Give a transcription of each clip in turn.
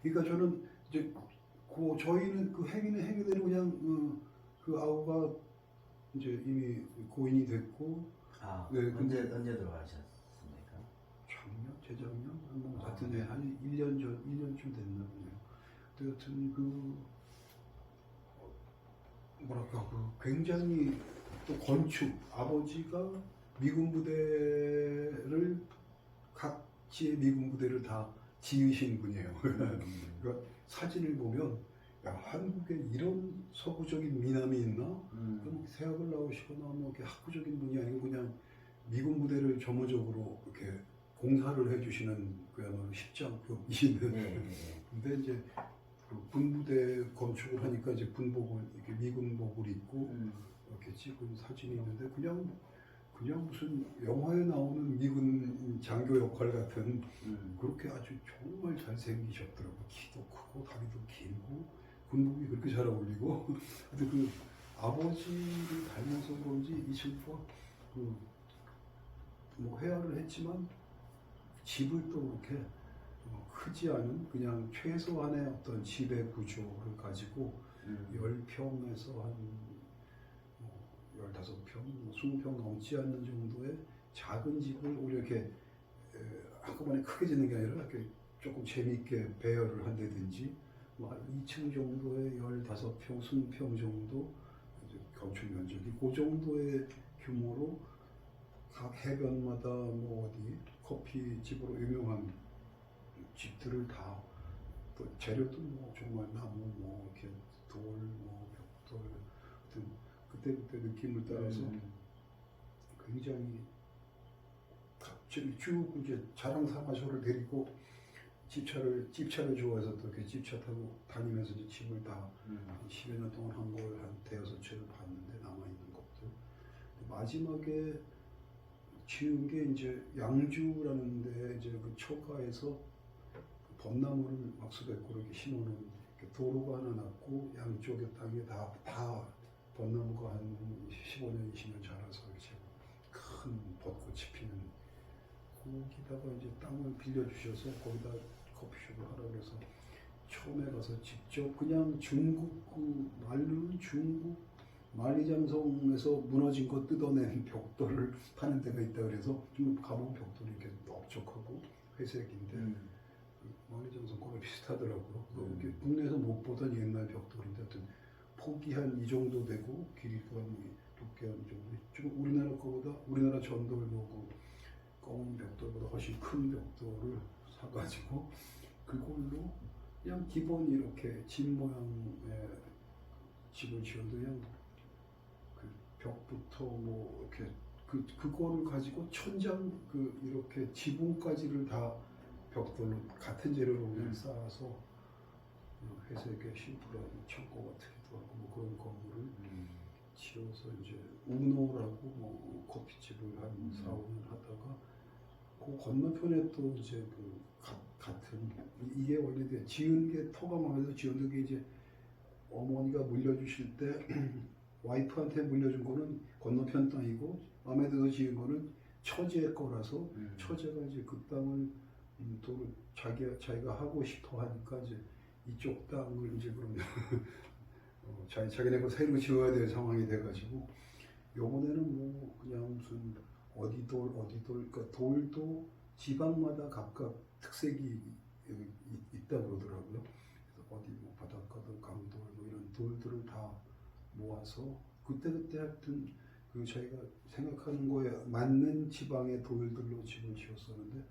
그러니까 저는 이제 저희는 그 행위는 행위대로 그냥 그 아우가 이제 이미 고인이 됐고. 아, 네, 언제 근데 돌아가셨습니까? 작년, 재작년 뭐 같은 해 한 1년 전, 1년쯤 됐나 보네요. 근데 여튼 뭐랄까 굉장히 또 건축 아버지가 미군 부대를 각지의 미군 부대를 다 지으신 분이에요. 그러니까 사진을 보면 야, 한국에 이런 서구적인 미남이 있나? 그럼 대학을 나오시거나 뭐 이렇게 학구적인 분이 아니고 그냥 미군 부대를 전문적으로 이렇게 공사를 해주시는 그야말로 십장급이시는. 근데 이제 그 군부대 건축을 하니까 이제 군복을 이렇게 미군복을 입고 이렇게 찍은 사진이 있는데 그냥 무슨 영화에 나오는 미군 장교 역할 같은 그렇게 아주 정말 잘생기셨더라고. 키도 크고 다리도 길고 군복이 그렇게 잘 어울리고. 근데 그 아버지를 닮아서 그런지 이 친구가 뭐 회화를 했지만 집을 또 그렇게 크지 않은 그냥 최소한의 어떤 집의 구조를 가지고 10평에서 한 15평, 20평 넘지 않는 정도의 작은 집을 오히려 이렇게 한꺼번에 크게 짓는 게 아니라 이렇게 조금 재미있게 배열을 한다든지 뭐 2층 정도의 15평, 20평 정도 건축 면적이 그 정도의 규모로 각 해변마다 뭐 어디 커피집으로 유명한 집들을 다 또 재료도 뭐 정말 나무 뭐 이렇게 돌 뭐 벽돌 같은 그때 느낌을 따라서 굉장히 갑자기 쭉 이제 자랑 삼아 저를 데리고 집차를 좋아해서 또 이렇게 집차 타고 다니면서 이제 집을 다 10여 년 동안 한 걸 한 대여섯 채를 봤는데 남아있는 것들 마지막에 지은 게 이제 양주라는 데 이제 그 초가에서 벚나무를 막 수백 그루 이렇게 심어놓은 도로가 하나 났고 양쪽의 땅에 다 벚나무가 한 15년, 20년 자라서 이제 큰 벚꽃이 피는 거기다가 이제 땅을 빌려주셔서 거기다 커피숍을 하라고 해서 처음에 가서 직접 그냥 중국 말로는 중국 만리장성에서 무너진 거 뜯어낸 벽돌을 파는 데가 있다 그래서 좀 가보면 벽돌이 이렇게 넓적하고 회색인데 만리장성 거기 비슷하더라고요. 이게 국내에서 못 보던 옛날 벽돌인데 하여튼 폭이 한 이 정도 되고 길이가 두께 한 정도. 지금 우리나라 전돌도 검은 벽돌보다 훨씬 큰 벽돌을 사가지고 그걸로 그냥 기본 이렇게 집 모양의 집을 지어도 그냥 그 벽부터 뭐 이렇게 그거를 가지고 천장 이렇게 지붕까지를 다 벽돌로 같은 재료로 그냥 쌓아서 회색의 심플한 창고 같기도 하고 뭐 그런 건물을 지어서 이제 우노라고 뭐 커피집을 한 4, 5년 하다가 그 건너편에 또 이제 같은 이게 원래 지은 게 터가 마음에서 지은 게 이제 어머니가 물려주실 때 와이프한테 물려준 거는 건너편 땅이고 마음에 들어서 지은 거는 처제 거라서 처제가 이제 그 땅을 또 자기가 하고 싶어 하니까 이제 이쪽 땅을 이제 그러면 자기네 거 새로 지어야 될 상황이 돼가지고 요번에는 뭐 그냥 무슨 어디돌 그러니까 돌도 지방마다 각각 특색이 있다 그러더라고요. 그래서 어디 뭐 바닷가도 강돌 뭐 이런 돌들을 다 모아서 그때 하여튼 저희가 생각하는 거에 맞는 지방의 돌들로 집을 지었었는데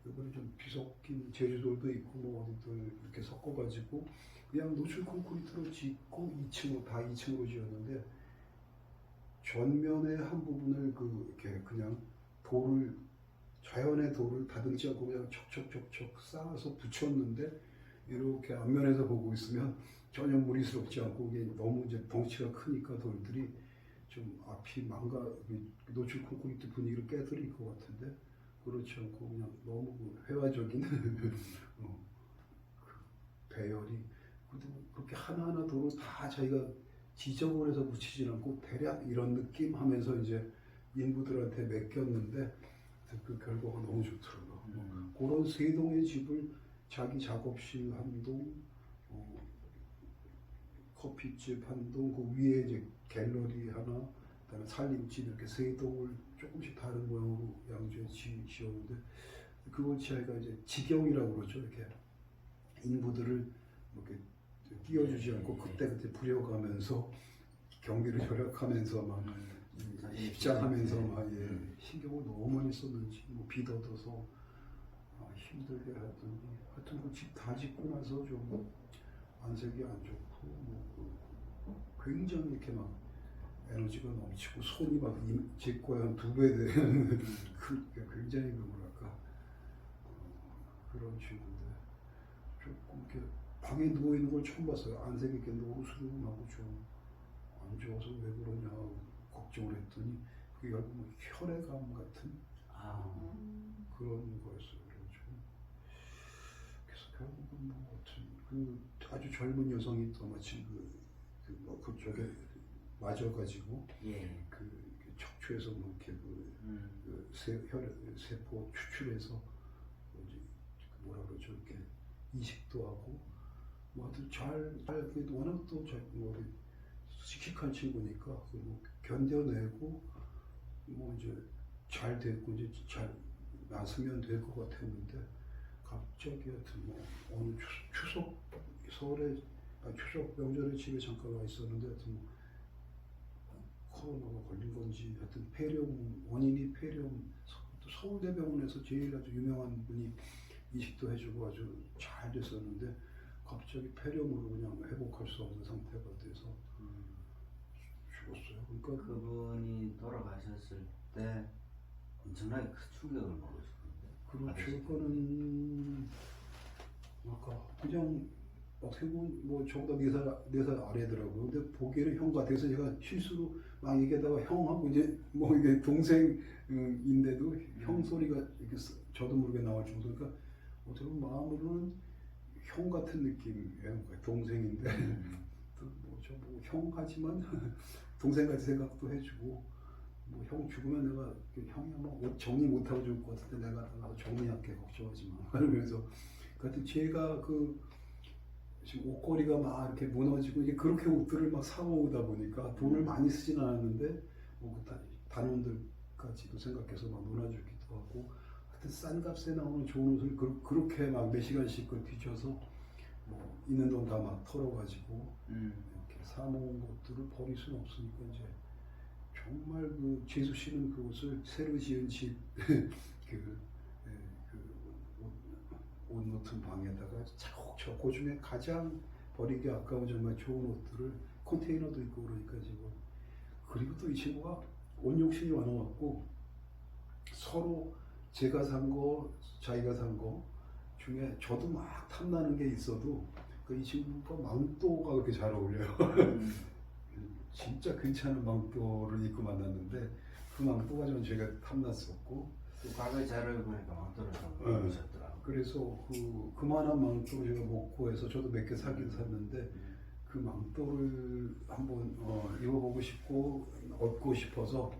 이번에 좀 비섞인 제주돌도 있고 뭐 어디돌 이렇게 섞어가지고 그냥 노출 콘크리트로 짓고 2층으로 지었는데 전면의 한 부분을 이렇게 그냥 자연의 돌을 다듬지 않고 그냥 척척척척 쌓아서 붙였는데 이렇게 앞면에서 보고 있으면 전혀 무리스럽지 않고 이게 너무 이제 덩치가 크니까 돌들이 좀 앞이 노출 콘크리트 분위기를 깨뜨릴 것 같은데 그렇지 않고 그냥 너무 회화적인 배열이 그렇게 하나하나 도로 다 자기가 지적을 해서 붙이진 않고 대략 이런 느낌 하면서 이제 인부들한테 맡겼는데 그 결과가 너무 좋더라고요. 그런 세 동의 집을 자기 작업실 한 동, 어, 커피집 한 동, 그 위에 이제 갤러리 하나, 그다음에 살림집 이렇게 세 동을 조금씩 다른 모양으로 양주에 지었는데 그걸 저희가 이제 직영이라고 그러죠. 이렇게 인부들을 이렇게 띄워주지 않고 그때 부려가면서 경비를 절약하면서 막 입장하면서 막 신경을 너무 많이 썼는지 뭐 빚 얻어서 힘들게 하더니 하여튼 그 집 다 짓고 나서 좀 안색이 안 좋고 굉장히 이렇게 막 에너지가 넘치고 손이 막 제 거에 한 2배 되는 굉장히 그 뭐랄까 그런 친구인데 조금 이렇게 방에 누워 있는 걸 처음 봤어요. 안색이 이렇게 노르스름하고 좀 안 좋아서 왜 그러냐 걱정을 했더니 그게 결국 뭐 혈액암 같은 그런 거였어요. 그래서 결국은 뭐 어떤 그 아주 젊은 여성이 또 마침 그쪽에 맞아가지고 그 척추에서 뭐 이렇게 세포 추출해서 이제 뭐라 그러죠 이렇게 이식도 하고 뭐 하여튼 잘 그래도 워낙 또 뭐 씩씩한 친구니까 뭐 견뎌내고 뭐 이제 잘 됐고 이제 잘 나서면 될 것 같았는데 갑자기 하여튼 뭐 어느 추석 서울에 추석 명절에 집에 잠깐 와 있었는데 하여튼 뭐 코로나가 걸린 건지 하여튼 폐렴 원인이 폐렴 서울대병원에서 제일 아주 유명한 분이 이식도 해주고 아주 잘 됐었는데 갑자기 폐렴으로 그냥 회복할 수 없는 상태가 돼서 죽었어요. 그러니까 그분이 돌아가셨을 때 엄청나게 큰 충격을 먹으셨는데. 그렇죠. 그거는 아까 그냥 어떻게 보면 뭐 저보다 4살 아래더라고요. 근데 보기에는 형 같아서 제가 실수로 막 얘기하다가 형하고 이제 뭐 이게 동생인데도 형 소리가 이렇게 저도 모르게 나올 정도니까 어떻게 보면 마음으로는 형 같은 느낌이에요. 동생인데 또 뭐 형 하지만 동생같이 생각도 해주고 뭐 형 죽으면 내가 형이 아마 옷 정리 못하고 죽을 것 같은데 내가 나도 정리할게 걱정하지 마. 그러면서 하여튼 제가 지금 옷걸이가 막 이렇게 무너지고 이게 그렇게 옷들을 막 사모으다 보니까 돈을 많이 쓰진 않았는데 뭐 단원들까지도 생각해서 막 놀아주기도 하고 하여튼 싼 값에 나오는 좋은 옷을 그렇게 막 몇 시간씩 뒤져서 뭐 있는 돈 다 막 털어가지고 이렇게 사모은 것들을 버릴 수는 없으니까 이제 정말 그 재수 씨는 그 옷을 새로 지은 집 옷 놓던 방에다가 차곡차곡 그 중에 가장 버리기 아까운 정말 좋은 옷들을 컨테이너도 있고 그러니까 지금 그리고 또 이 친구가 옷 욕심이 많아갖고 서로 제가 산 거 자기가 산 거 중에 저도 막 탐나는 게 있어도 이 친구가 망토가 그렇게 잘 어울려요. 진짜 괜찮은 망토를 입고 만났는데 그 망토가 전 제가 탐났었고 과거에 자료를 보니까 망토를 입으셨더라고요. 그래서 그만한 망토 제가 못 구해서 저도 몇 개 사긴 샀는데 그 망토를 한번 입어보고 싶고 얻고 싶어서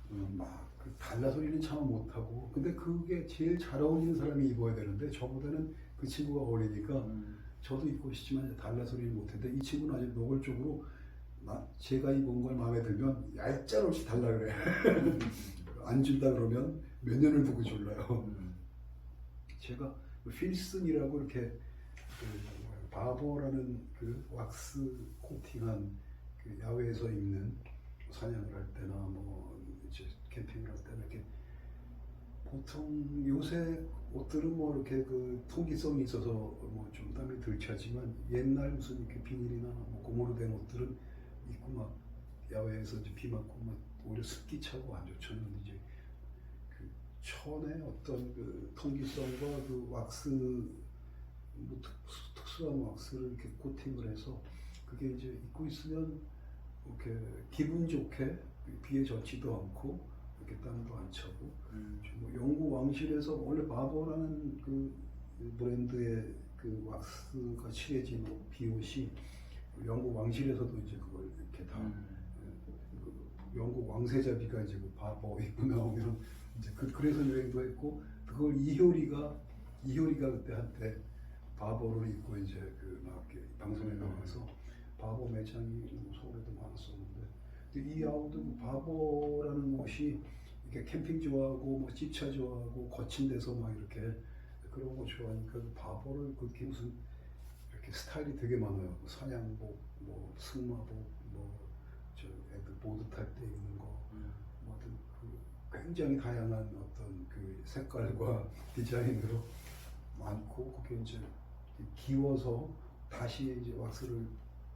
그 달라 소리는 참 못하고 근데 그게 제일 잘 어울리는 사람이 입어야 되는데 저보다는 그 친구가 어리니까 저도 입고 싶지만 달라 소리는 못했는데 이 친구는 아주 노골적으로 제가 입은 걸 마음에 들면 얄짤없이 달라 그래. 안 준다 그러면 몇 년을 두고 졸라요. 제가 필슨이라고 이렇게 바버라는 그 왁스 코팅한 그 야외에서 입는 사냥을 할 때나 뭐 이제 캠핑을 할 때나 이렇게 보통 요새 옷들은 뭐 이렇게 그 통기성이 있어서 뭐 좀 땀이 덜 차지만 옛날 무슨 이렇게 비닐이나 뭐 고무로 된 옷들은 입고 막 야외에서 이제 비 맞고 막 오히려 습기 차고 안 좋잖아요. 이제 그 천의 어떤 그 통기성과 그 왁스 뭐 특수한 왁스를 이렇게 코팅을 해서 그게 이제 입고 있으면 이렇게 기분 좋게 비에 젖지도 않고 이렇게 땀도 안 차고 뭐 영국 왕실에서 원래 바버라는 그 브랜드의 그 왁스가 칠해진 비옷이 영국 왕실에서도 이제 그걸 이렇게 다 영국 왕세자비가 이제 그 바버 입고 나오면 이제 그래서 유행도 했고 그걸 이효리가 이효리가 그때 한때 바보를 입고 이제 그막 방송에 나와서 바보 매장이 서울에도 많았었는데, 근데 이 아우도 그 바보라는 옷이 이렇게 캠핑 좋아하고 뭐 집차 좋아하고 거친 데서 막 이렇게 그런 거 좋아하니까 그 바보를 그게 무슨 이렇게 스타일이 되게 많아요. 뭐 사냥복, 뭐 승마복, 뭐 저 애들 보드 탈 때 입는 거, 뭐 하여튼 그 굉장히 다양한 어떤 그 색깔과 디자인으로 많고, 그게 이제 기워서 다시 이제 왁스를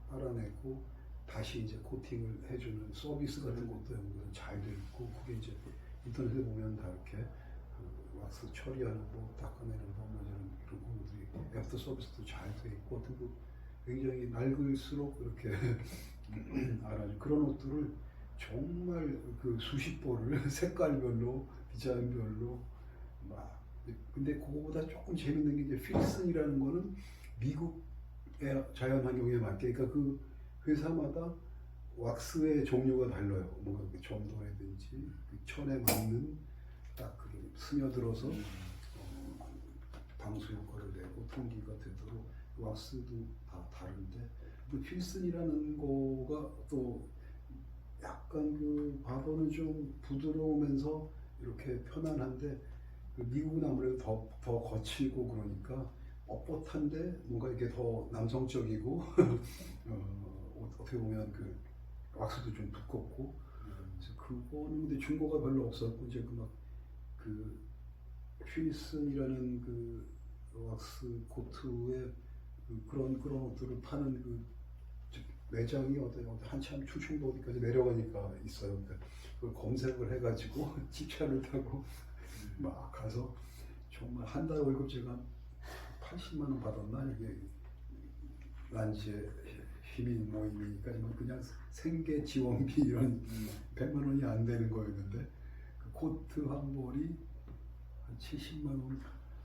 빨아내고 다시 이제 코팅을 해주는 서비스 같은 것도 연구는 잘 돼 있고, 그게 이제 인터넷에 보면 다 이렇게 그 왁스 처리하는 법, 닦아내는 법, 뭐 이런 것들이 애프터 서비스도 잘 돼 있고, 하여튼 그 굉장히 낡을수록 이렇게 알아주 그런 옷들을 정말 그 수십 벌을 색깔별로 디자인별로 막. 근데 그거보다 조금 재밌는 게 이제 필슨이라는 거는 미국의 자연 환경에 맞게, 그러니까 그 회사마다 왁스의 종류가 달라요. 뭔가 그 점도라든지 그 천에 맞는 딱 그게 스며들어서 방수 효과를 내고 통기가 되도록 왁스도 다 다른데, 그 필슨이라는 거가 또 약간 그 바보는 좀 부드러우면서 이렇게 편안한데, 그 미국은 아무래도 더 거칠고 그러니까 뻣뻣한데 뭔가 이게 더 남성적이고 어떻게 보면 그 왁스도 좀 두껍고, 그래서 그거는 근데 중고가 별로 없었고, 이제 그 필슨이라는 그 왁스 코트에 그런 옷들을 파는 그 매장이 어디 한참 추천도 어디까지 내려가니까 있어요. 그러니까 그걸 검색을 해가지고 집차를 타고 막 가서 정말 한 달 월급 제가 80만 원 받았나, 이게 란지의 시민 모임이니까 그냥 생계 지원비 이런 100만 원이 안 되는 거였는데, 그 코트 한 벌이 한 70만 원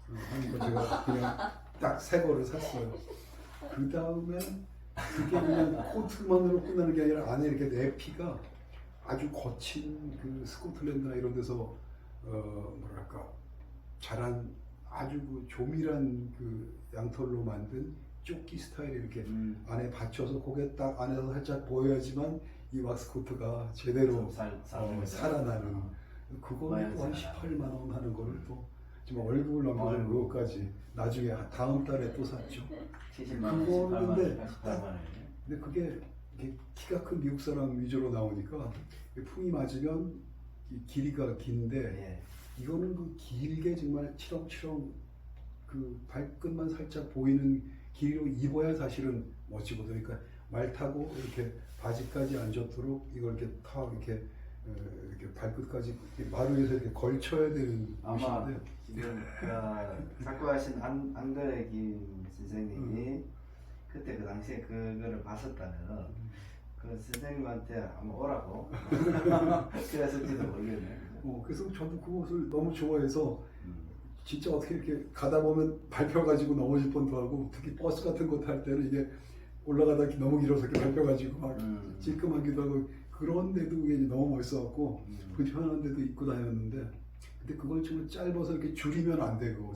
하는 거 제가 그냥 딱 새 거를 샀어요. 그 다음에 그게 그냥 코트만으로 끝나는 게 아니라 안에 이렇게 내피가 아주 거친 그 스코틀랜드나 이런 데서 뭐랄까 자란 아주 그 조밀한 그 양털로 만든 조끼 스타일이 이렇게 안에 받쳐서 그게 딱 안에서 살짝 보여야지만 이 왁스 코트가 제대로 살아나는, 그거는 또 한 18만 원 하는 거를 또 지금 얼굴 넘겨서 그거까지 나중에 다음 달에 또 샀죠. 70만 원, 그거 18만 원. 근데 그게 키가 큰 미국 사람 위주로 나오니까 품이 맞으면 이 길이가 긴데, 예. 이거는 그 길게 정말 치렁치렁 그 발끝만 살짝 보이는 길이로 입어야 사실은 멋지거든요. 그러니까 말 타고 이렇게 바지까지 안 젖도록 이걸 이렇게 이렇게 발끝까지 말 위에서 이렇게 걸쳐야 되는 아마 옷인데, 지금 작곡하신 안드레 김 선생님이 그때 그 당시에 그거를 봤었다면 그 선생님한테 한번 오라고 그랬을지도 모르겠네. 그래서 저도 그것을 너무 좋아해서 진짜 어떻게 이렇게 가다 보면 밟혀가지고 넘어질 뻔도 하고, 특히 버스 같은 거 탈 때는 이게 올라가다 너무 길어서 이렇게 밟혀가지고 막 찔끔하기도 하고, 그런데도 이게 너무 멋있어갖고 불편한데도 입고 다녔는데, 근데 그걸 좀 짧아서 이렇게 줄이면 안 되고,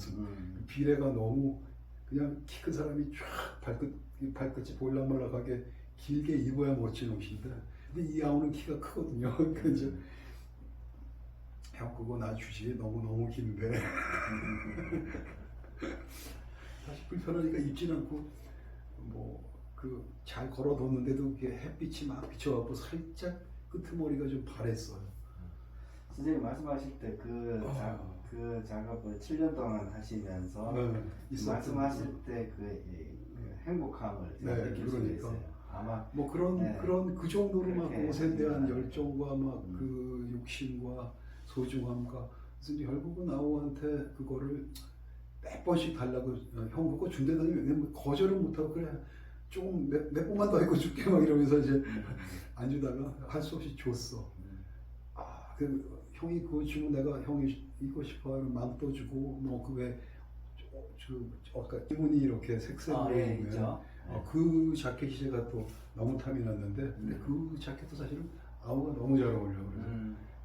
비례가 너무 그냥 키 큰 사람이 쫙 발끝이 볼락말락하게 길게 입어야 멋진 옷인데, 근데 이 아우는 키가 크거든요. 그러니까 이제 형 그거 나 주지, 너무 긴데 다시 불편하니까 입진 않고, 뭐 그 잘 걸어뒀는데도 이게 햇빛이 막 비쳐갖고 살짝 끄트머리가 좀 바랬어요. 선생님 말씀하실 때 그 작업을 7년 동안 하시면서 말씀하실 때 그 행복함을 느낄 수 있어요. 아마 뭐 그런 그 정도로 막 옷에 대한 열정과 막 그 욕심과 소중함과, 그래서 이제 결국은 아우한테 그거를 몇 번씩 달라고, 형 그거 준대더니 왜냐면 거절을 못하고, 그래 조금 몇 번만 더 입고 줄게 막 이러면서 이제 안 주다가 할 수 없이 줬어. 그 형이 그거 주면 내가 형이 입고 싶어 하는 망토 주고, 뭐 그 왜 아까 이분이 이렇게 색색으로 있는 그 자켓이 제가 또 너무 탐이 났는데, 근데 그 자켓도 사실은 아우가 너무 잘 어울려. 그래서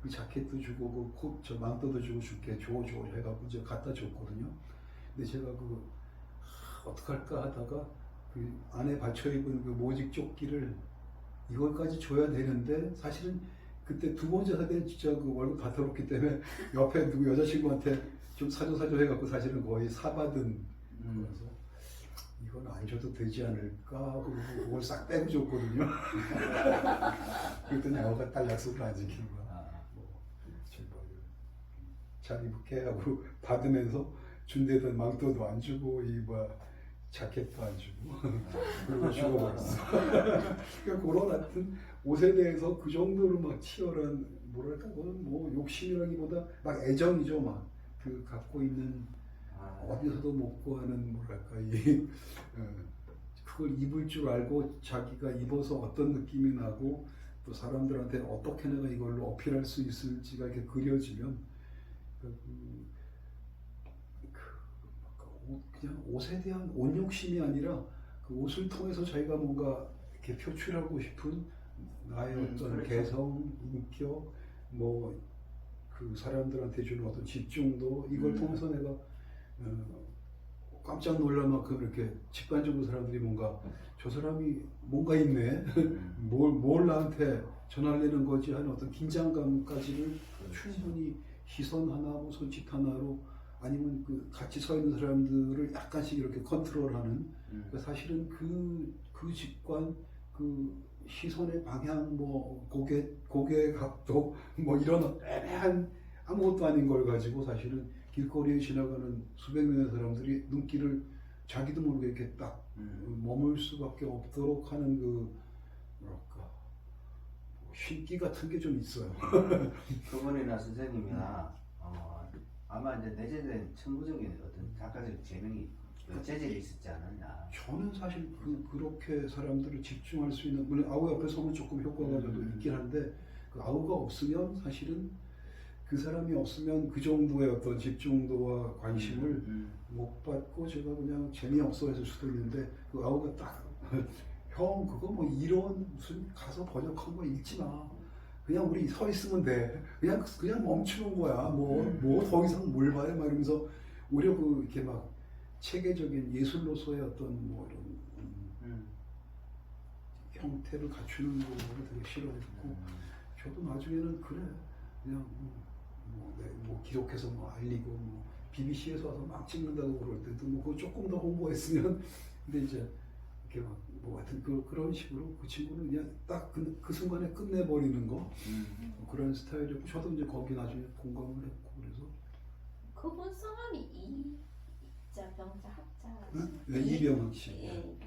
그 자켓도 주고 그 망토도 주고 줄게 줘 해갖고 이제 갖다 줬거든요. 근데 제가 어떡할까 하다가 그 안에 받쳐 입은 그 모직 조끼를 이걸까지 줘야 되는데 사실은 그때 두 번째 살 때는 진짜 그 월급 다 털었기 때문에 옆에 누구 여자친구한테 좀 사줘 해갖고 사실은 거의 사받은 거라서 이건 안 줘도 되지 않을까 하고 그걸 싹 빼고 줬거든요. 그랬더니 아우가 딱 약속을 안 지키는 거야. 제발 잘 입을게 하고 받으면서 준대던 망토도 안 주고 자켓도 안 주고 그리고 죽어버렸어. 그러니까 그런 하여튼 옷에 대해서 그 정도로 막 치열한 뭐랄까 그건 뭐 욕심이라기보다 막 애정이죠. 막 그 갖고 있는 어디서도 못 구하는 뭐랄까 그걸 입을 줄 알고 자기가 입어서 어떤 느낌이 나고 또 사람들한테 어떻게 내가 이걸로 어필할 수 있을지가 이렇게 그려지면 그냥 옷에 대한 옷 욕심이 아니라 그 옷을 통해서 자기가 뭔가 이렇게 표출하고 싶은 나의 어떤 그렇죠. 개성, 인격, 그 사람들한테 주는 어떤 집중도 이걸 통해서 내가 깜짝 놀랄 만큼 이렇게 직관적으로 사람들이 뭔가 저 사람이 뭔가 있네 뭘 나한테 전하려는 거지 하는 어떤 긴장감까지를 충분히 시선 하나, 손짓 하나로 아니면 그 같이 서 있는 사람들을 약간씩 이렇게 컨트롤하는 그러니까 사실은 그 직관, 그 시선의 방향, 고개 각도, 이런 애매한 아무것도 아닌 걸 가지고 사실은 길거리에 지나가는 수백 명의 사람들이 눈길을 자기도 모르게 이렇게 딱 머물 수밖에 없도록 하는 뭐랄까 신기 같은 게 좀 있어요. 그분이나 선생님이나 아마 이제 내재된 천부적인 어떤 작가적 재능이 재질이 있었지 않았냐. 저는 사실 그렇게 사람들을 집중할 수 있는 물론 아우 옆에 서면 조금 효과가 저도 있긴 한데 그 아우가 없으면 사실은 그 사람이 없으면 그 정도의 어떤 집중도와 관심을 못 받고 제가 그냥 재미없어 했을 수도 있는데 그 아우가 딱 형 그거 이론 무슨 가서 번역한 거 읽지 마. 그냥 우리 서 있으면 돼. 그냥 멈추는 거야. 더 이상 뭘 봐야 막 이러면서 오히려 이렇게 막 체계적인 예술로서의 어떤 이런 형태를 갖추는 거를 되게 싫어했고 저도 나중에는 그래 그냥 기록해서 알리고 BBC에서 와서 막 찍는다고 그럴 때도 그거 조금 더 홍보했으면 근데 이제 이렇게 하여튼 그런 식으로 그 친구는 그냥 딱 그 순간에 끝내버리는 거 그런 스타일이었고 저도 이제 거기 나중에 공감을 했고 그래서 그분 성함이 이자 병자 합자 응? 네, 이병헌 씨. 예,